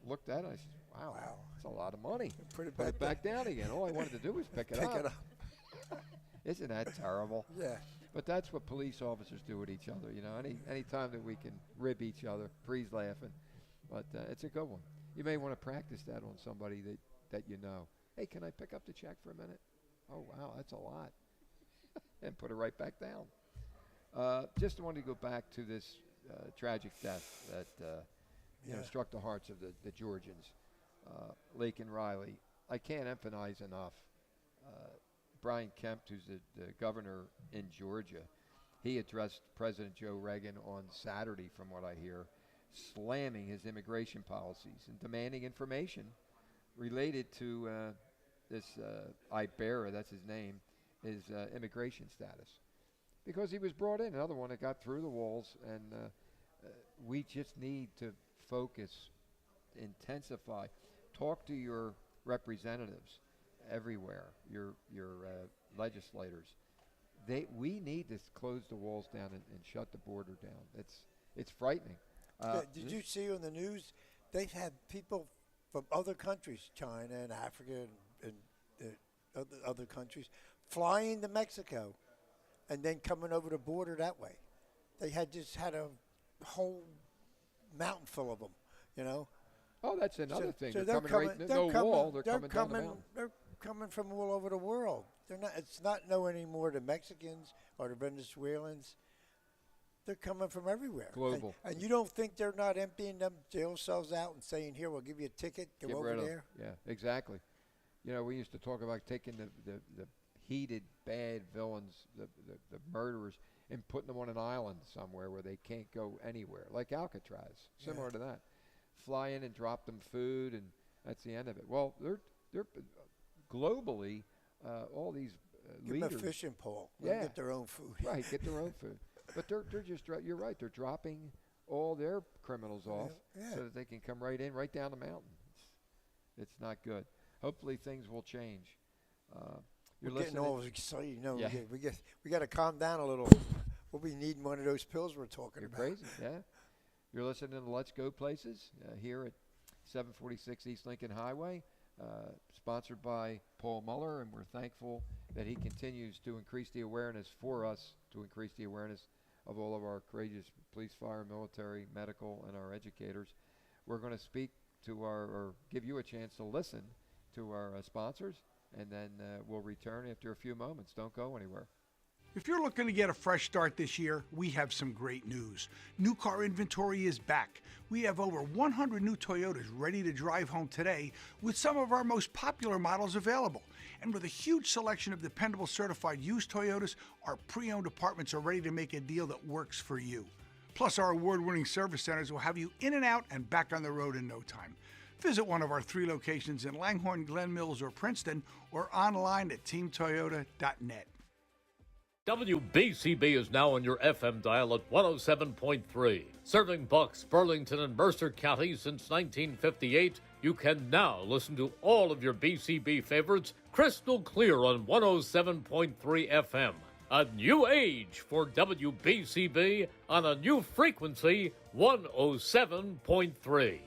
looked at it. I said, wow, that's a lot of money. Put it back down again. All I wanted to do was pick it up. Isn't that terrible? Yeah. But that's what police officers do with each other. You know, any time that we can rib each other, Bree's laughing. But it's a good one. You may want to practice that on somebody that you know. Hey, can I pick up the check for a minute? Oh, wow, that's a lot. And put it right back down. Just wanted to go back to this tragic death that struck the hearts of the Georgians, Lake and Riley. I can't emphasize enough. Brian Kemp, who's the governor in Georgia, he addressed President Joe Reagan on Saturday, from what I hear, slamming his immigration policies and demanding information related to this Ibarra, that's his name, his immigration status. Because he was brought in, another one that got through the walls, and we just need to focus, intensify, talk to your representatives everywhere, your legislators. We need to close the walls down and shut the border down. It's frightening. Did you see on the news? They've had people from other countries, China and Africa and other countries, flying to Mexico and then coming over the border that way. They just had a whole mountain full of them, you know. Oh, that's another thing. So they're coming right, no wall. They're coming down the mountain. They're coming from all over the world. They're not. It's not anymore the Mexicans or the Venezuelans. They're coming from everywhere. Global. And you don't think they're not emptying them jail cells out and saying, "Here, we'll give you a ticket. Go over there." Yeah, exactly. You know, we used to talk about taking the heated, bad villains, the murderers, and putting them on an island somewhere where they can't go anywhere, like Alcatraz, similar to that. Fly in and drop them food, and that's the end of it. Well, they're globally, all these Give leaders. them a fishing pole. Let them get their own food. Right, get their own food. But they're just, you're right, they're dropping all their criminals off so that they can come right in, right down the mountain. It's not good. Hopefully things will change. We're getting all excited. You know, we got to calm down a little. We'll be needing one of those pills we're talking about. You're crazy, yeah. You're listening to Let's Go Places here at 746 East Lincoln Highway, sponsored by Paul Muller, and we're thankful that he continues to increase the awareness for us, to increase the awareness of all of our courageous police, fire, military, medical, and our educators. We're going to speak to or give you a chance to listen to our sponsors, and then we'll return after a few moments. Don't go anywhere. If you're looking to get a fresh start this year, we have some great news. New car inventory is back. We have over 100 new Toyotas ready to drive home today with some of our most popular models available. And with a huge selection of dependable certified used Toyotas, our pre-owned departments are ready to make a deal that works for you. Plus, our award-winning service centers will have you in and out and back on the road in no time. Visit one of our 3 locations in Langhorne, Glen Mills, or Princeton, or online at teamtoyota.net. WBCB is now on your FM dial at 107.3. Serving Bucks, Burlington, and Mercer counties since 1958, you can now listen to all of your BCB favorites crystal clear on 107.3 FM. A new age for WBCB on a new frequency, 107.3.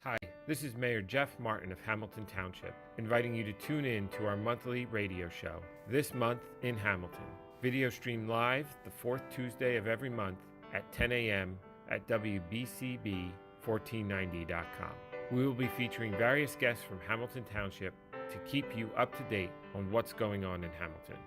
Hi, This is Mayor Jeff Martin of Hamilton Township, inviting you to tune in to our monthly radio show, This Month in Hamilton. Video stream live the fourth Tuesday of every month at 10 a.m. at WBCB1490.com. We will be featuring various guests from Hamilton Township to keep you up to date on what's going on in Hamilton.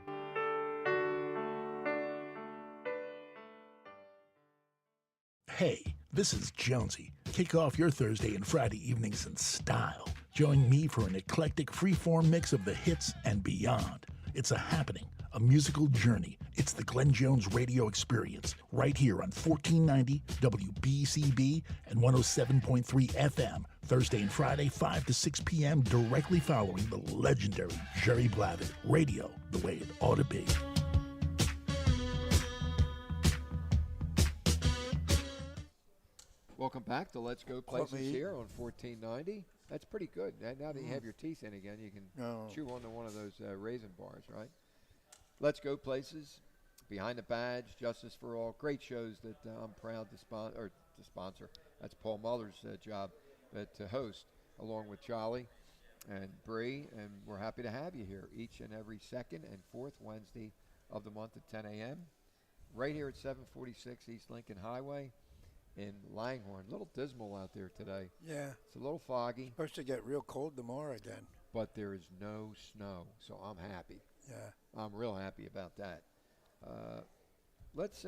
Hey, this is Jonesy. Kick off your Thursday and Friday evenings in style. Join me for an eclectic freeform mix of the hits and beyond. It's a happening, a musical journey. It's the Glenn Jones radio experience right here on 1490 WBCB and 107.3 FM, Thursday and Friday, 5 to 6 p.m., directly following the legendary Jerry Blavitt. Radio, the way it ought to be. Welcome back to Let's Go Places here on 1490. That's pretty good. Now that you have your teeth in again, you can chew onto one of those raisin bars, right? Let's Go Places, Behind the Badge, Justice for All, great shows that I'm proud to sponsor. That's Paul Muller's job, but to host, along with Charlie and Bree, and we're happy to have you here each and every second and fourth Wednesday of the month at 10 a.m. right here at 746 East Lincoln Highway in Langhorne. A little dismal out there today. Yeah. It's a little foggy. Supposed to get real cold tomorrow again. But there is no snow, so I'm happy. Yeah. I'm real happy about that. Let's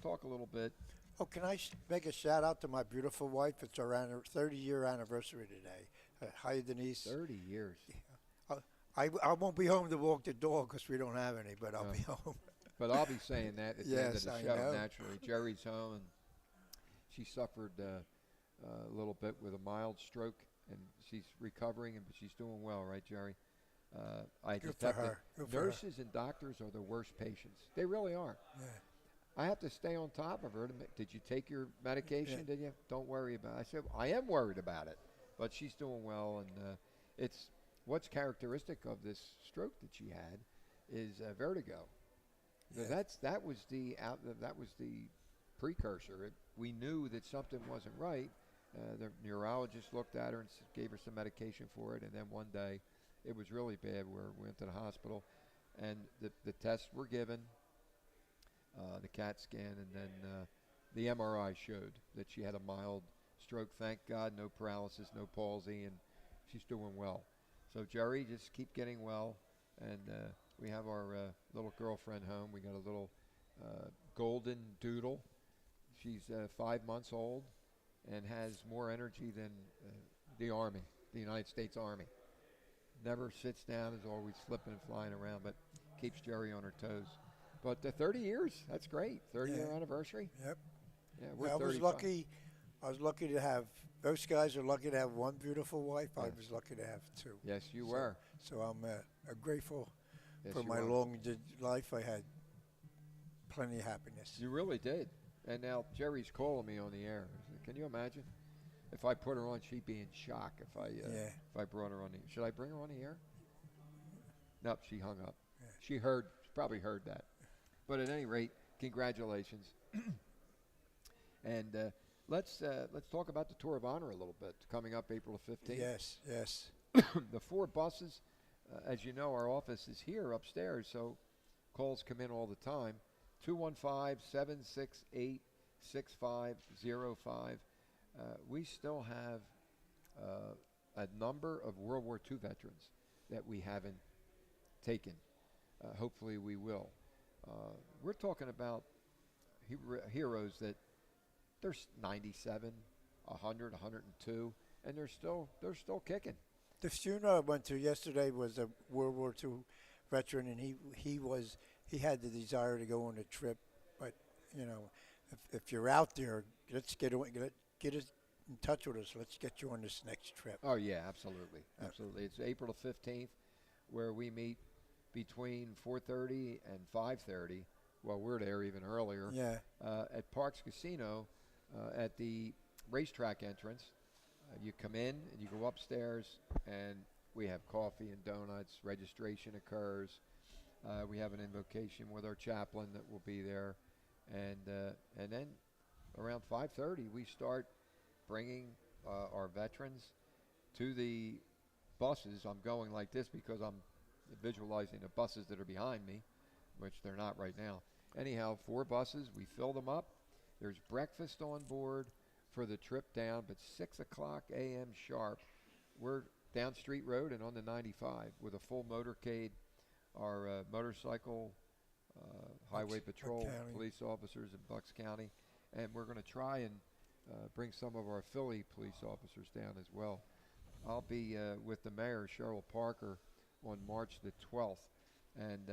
talk a little bit. Oh, can I make a shout out to my beautiful wife? It's our 30-year anniversary today. Hi, Denise. 30 years. I won't be home to walk the dog because we don't have any, but I'll be home. But I'll be saying that at the end of the show, know. naturally. Jerry's home, and she suffered a little bit with a mild stroke, and she's recovering, but she's doing well, right, Jerry? Good for her. Nurses and doctors are the worst patients. They really are. Yeah. I have to stay on top of her. Did you take your medication, Yeah. did you? Don't worry about it. I said, I am worried about it, but she's doing well, and it's what's characteristic of this stroke that she had is vertigo. Yeah. That was the precursor. We knew that something wasn't right. The neurologist looked at her and gave her some medication for it, and then one day it was really bad where we went to the hospital, and the tests were given, the CAT scan, and then the MRI showed that she had a mild stroke. Thank God, no paralysis, no palsy, and she's doing well. So Jerry, just keep getting well, and we have our little girlfriend home. We got a little golden doodle. She's 5 months old and has more energy than the Army, the United States Army. Never sits down, is always flipping and flying around, but keeps Jerry on her toes. But 30 years, that's great. 30-year anniversary. Yep. Yeah, we're I was 35. lucky. I was lucky to have. Those guys are lucky to have one beautiful wife. I was lucky to have two. Yes, you were. So I'm grateful Yes, for you my were. long life. I had plenty of happiness. You really did. And now Jerry's calling me on the air. Can you imagine? If I put her on, she'd be in shock if I brought her on the air. Should I bring her on the air? Nope, she hung up. Yeah. She probably heard that. But at any rate, congratulations. And let's talk about the Tour of Honor a little bit, coming up April 15th. Yes. The 4 buses, as you know, our office is here upstairs, so calls come in all the time. 215-768-6505. We still have a number of World War II veterans that we haven't taken. Hopefully we will. We're talking about heroes that there's 97, 100, 102, and they're still kicking. The funeral I went to yesterday was a World War II veteran, and he had the desire to go on a trip, but if you're out there, let's get in touch with us. Let's get you on this next trip. Oh yeah, absolutely. It's April 15th, where we meet between 4:30 and 5:30. Well, we're there even earlier. Yeah. At Parks Casino, at the racetrack entrance. You come in and you go upstairs, and we have coffee and donuts. Registration occurs. We have an invocation with our chaplain that will be there, and then around 5:30 we start bringing our veterans to the buses. I'm going like this because I'm visualizing the buses that are behind me, which they're not right now. Anyhow, 4 buses. We fill them up. There's breakfast on board for the trip down, but 6 o'clock a.m. sharp, we're down Street Road and on the 95 with a full motorcade. Our motorcycle highway patrol police officers in Bucks County, and we're going to try and bring some of our Philly police officers down as well. I'll be with the mayor, Cheryl Parker, on March the 12th, and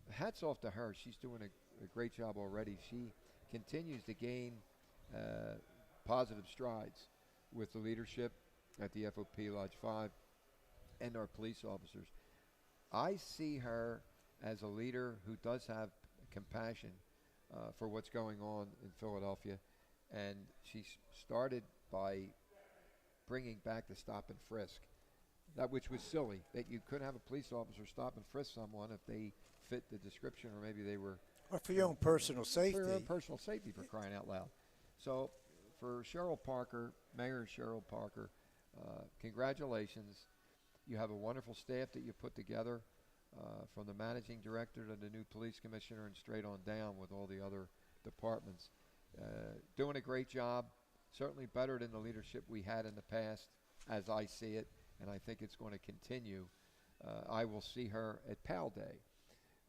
hats off to her. She's doing a great job already. She continues to gain positive strides with the leadership at the FOP Lodge 5 and our police officers. I see her as a leader who does have compassion for what's going on in Philadelphia, and she started by bringing back the stop and frisk, that which was silly, that you couldn't have a police officer stop and frisk someone if they fit the description, or maybe they were... Or for your own personal safety. For your own personal safety, for crying out loud. So for Cheryl Parker, Mayor Cheryl Parker, congratulations. You have a wonderful staff that you put together, from the managing director to the new police commissioner and straight on down with all the other departments. Doing a great job, certainly better than the leadership we had in the past, as I see it, and I think it's going to continue. I will see her at PAL Day.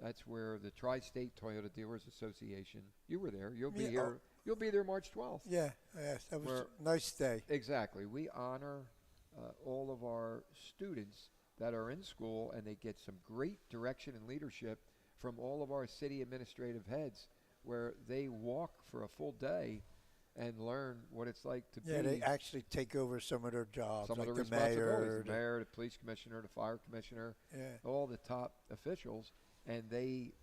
That's where the Tri-State Toyota Dealers Association, you were there, you'll be here, you'll be there March 12th. Yeah, yes, that was a nice day. Exactly. We honor all of our students that are in school, and they get some great direction and leadership from all of our city administrative heads, where they walk for a full day and learn what it's like to be. Yeah, they actually take over some of their jobs, some like of the the mayor, the mayor, the police commissioner, the fire commissioner, all the top officials, and they,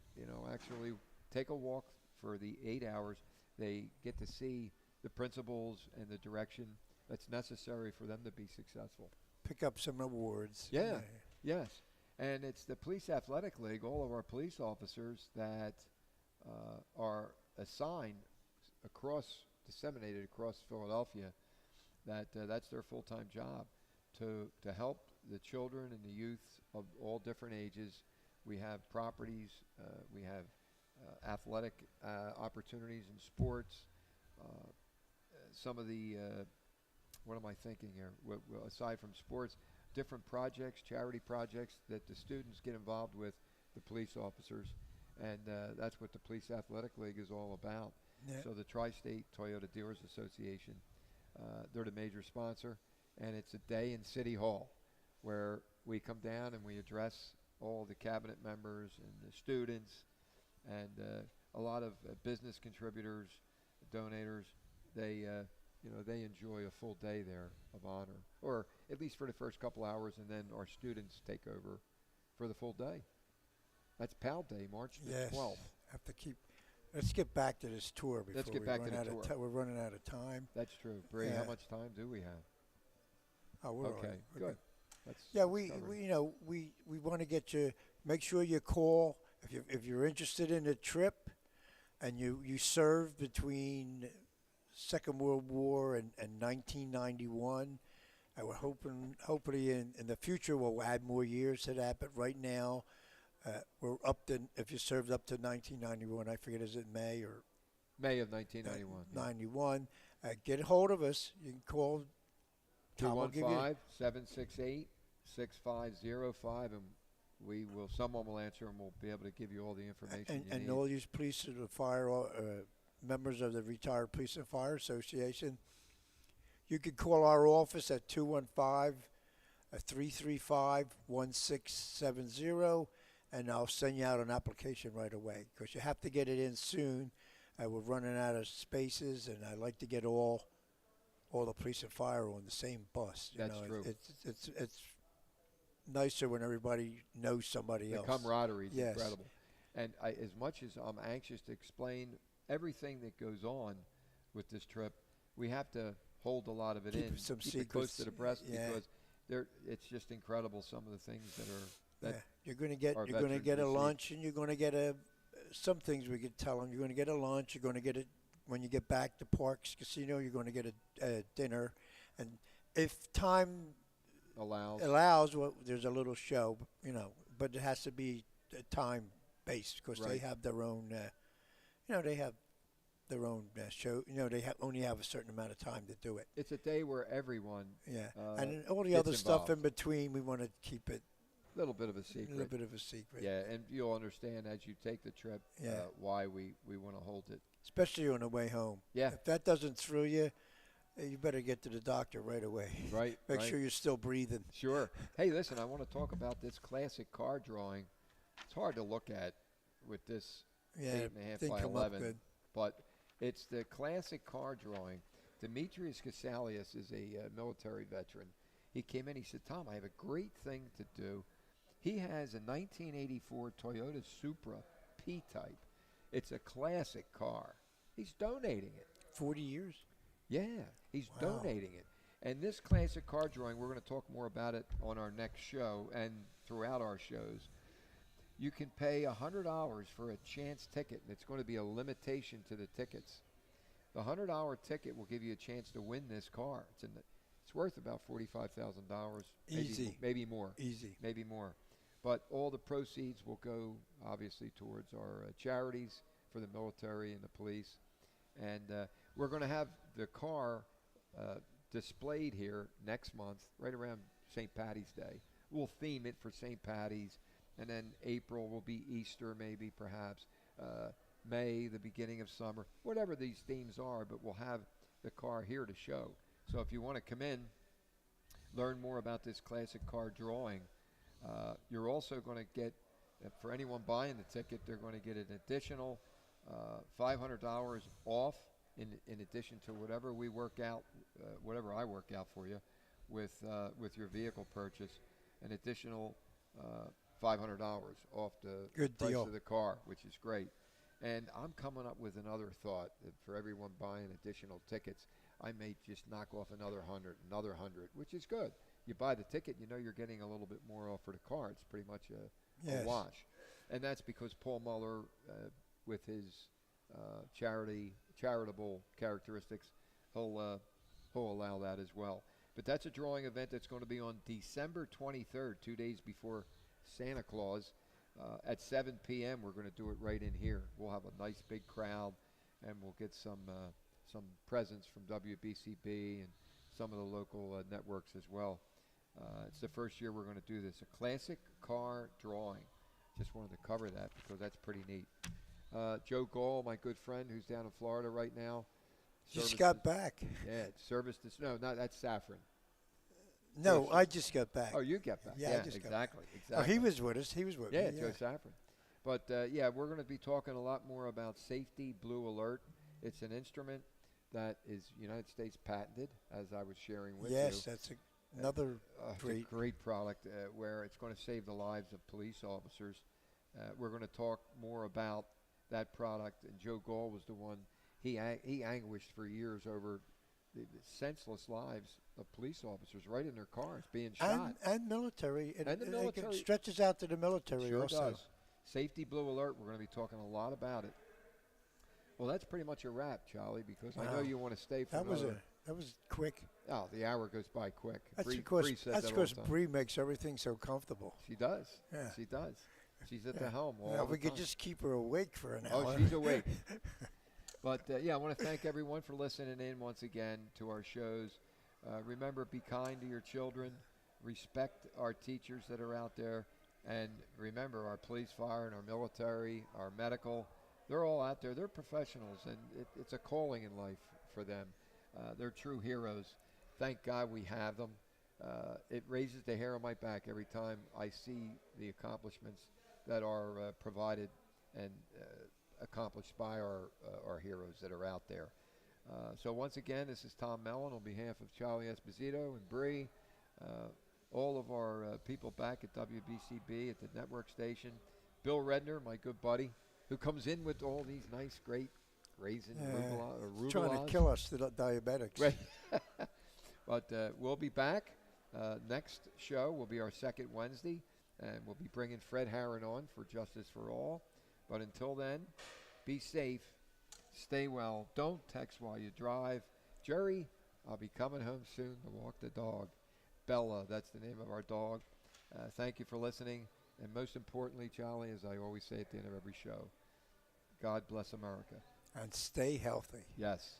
actually take a walk for the 8 hours. They get to see the principles and the direction that's necessary for them to be successful. Pick up some awards. Yeah, yes. And it's the Police Athletic League, all of our police officers that are assigned disseminated across Philadelphia, that's their full-time job, to help the children and the youth of all different ages. We have properties, we have athletic opportunities in sports, some of the what am I thinking here? Aside from sports, different projects, charity projects that the students get involved with, the police officers, and that's what the Police Athletic League is all about. Yeah. So the Tri-State Toyota Dealers Association, they're the major sponsor, and it's a day in City Hall where we come down and we address all the cabinet members and the students and a lot of business contributors, donators. They enjoy a full day there of honor, or at least for the first couple hours, and then our students take over for the full day. That's PAL Day, March the 12th. Let's get back to this tour before Let's get back to the tour. We're running out of time. That's true. Bree, how much time do we have? Oh, we're okay. Good. We want to get you. Make sure you call if you're interested in a trip, and you served between Second World War and 1991. And we're hopefully in the future we'll add more years to that. But right now, we're up to, if you served up to 1991, I forget, is it May of 1991? 91. Get a hold of us. You can call 215-768-6505, and someone will answer, and we'll be able to give you all the information you need. And all these police and the fire members of the Retired Police and Fire Association, you can call our office at 215-335-1670, and I'll send you out an application right away, because you have to get it in soon. We're running out of spaces, and I like to get all the police and fire on the same bus. That's true. It's nicer when everybody knows somebody else. The camaraderie is incredible. And as much as I'm anxious to explain everything that goes on with this trip, we have to hold a lot of it in. Keep it close to the breast, because it's just incredible, some of the things that you're going to get. You're going to get a lunch, and you're going to get some things we could tell them. You're going to get a lunch. You're going to get it when you get back to Parks Casino. You're going to get a dinner, and if time allows. well, there's a little show, but it has to be time based because they Right. have their own, they have their own show. They only have a certain amount of time to do it. It's a day where everyone, Yeah, and then all the gets other stuff in involved. between, we want to keep it A little bit of a a secret. little bit of a secret. Yeah, and you'll understand as you take the trip Yeah. why we want to hold it. Especially on the way home. Yeah. If that doesn't thrill you, you better get to the doctor right away. Right. Make right. sure you're still breathing. Sure. Hey, listen, I want to talk about this classic card drawing. It's hard to look at with this Yeah, 8.5 didn't by come 11, up good. but it's the classic card drawing. Demetrius Casalius is a military veteran. He came in, he said, Tom, I have a great thing to do. He has a 1984 Toyota Supra P-Type. It's a classic car. He's donating it. 40 years? Yeah, he's Wow. donating it. And this classic card drawing, we're going to talk more about it on our next show and throughout our shows. You can pay $100 for a chance ticket, and it's going to be a limitation to the tickets. The $100 ticket will give you a chance to win this car. It's worth about $45,000. Easy. Maybe more. Easy. Maybe more. But all the proceeds will go, obviously, towards our charities for the military and the police. And we're going to have the car displayed here next month, right around St. Patty's Day. We'll theme it for St. Patty's, and then April will be Easter, maybe, perhaps. May, the beginning of summer, whatever these themes are, but we'll have the car here to show. So if you want to come in, learn more about this classic car drawing, you're also going to get, for anyone buying the ticket, they're going to get an additional $500 off in addition to whatever we work out, whatever I work out for you with your vehicle purchase, an additional $500 off the Good price deal. of the car, which is great. And I'm coming up with another thought that for everyone buying additional tickets, I may just knock off another 100, which is good. You buy the ticket, you know you're getting a little bit more off for the car. It's pretty much a wash. And that's because Paul Muller, with his charitable characteristics, he'll allow that as well. But that's a drawing event that's going to be on December 23rd, 2 days before Santa Claus. At 7 p.m., we're going to do it right in here. We'll have a nice big crowd, and we'll get some presents from WBCB and some of the local networks as well. It's the first year we're going to do this, a classic car drawing. Just wanted to cover that because that's pretty neat. Joe Gall, my good friend, who's down in Florida right now. Just got back. Yeah, that's Saffron. No, I just got back. Oh, you got back. Yeah, I just exactly. Oh, he was with us. He was with me. Yeah, Joe Saffron. But, we're going to be talking a lot more about Safety Blue Alert. It's an instrument that is United States patented, as I was sharing with you. Yes, that's another great product where it's going to save the lives of police officers. We're going to talk more about that product, and Joe Gall was the one. He anguished for years over the senseless lives of police officers right in their cars being shot. And military. And the military. It stretches out to the military Sure also. does. Safety Blue Alert, we're going to be talking a lot about it. Well, that's pretty much a wrap, Charlie, because I know you want to stay for that was quick. Oh, the hour goes by quick. That's Bree because said that all the time. Bree makes everything so comfortable. She does. Yeah. She does. She's at the helm all Yeah, the we could time. just keep her awake for an hour. Oh, she's awake. But, I want to thank everyone for listening in once again to our shows. Remember, be kind to your children. Respect our teachers that are out there. And remember, our police, fire, and our military, our medical, they're all out there. They're professionals, and it's a calling in life for them. They're true heroes. Thank God we have them. It raises the hair on my back every time I see the accomplishments that are provided and accomplished by our heroes that are out there. So once again, this is Tom Mellon on behalf of Charlie Esposito and Bree, all of our people back at WBCB at the network station. Bill Redner, my good buddy, who comes in with all these nice, great raisin arugula. Trying to kill us, the diabetics. Right. But we'll be back. Next show will be our second Wednesday, and we'll be bringing Fred Harron on for Justice for All. But until then, be safe, stay well, don't text while you drive. Jerry, I'll be coming home soon to walk the dog. Bella, that's the name of our dog. Thank you for listening. And most importantly, Charlie, as I always say at the end of every show, God bless America. And stay healthy. Yes.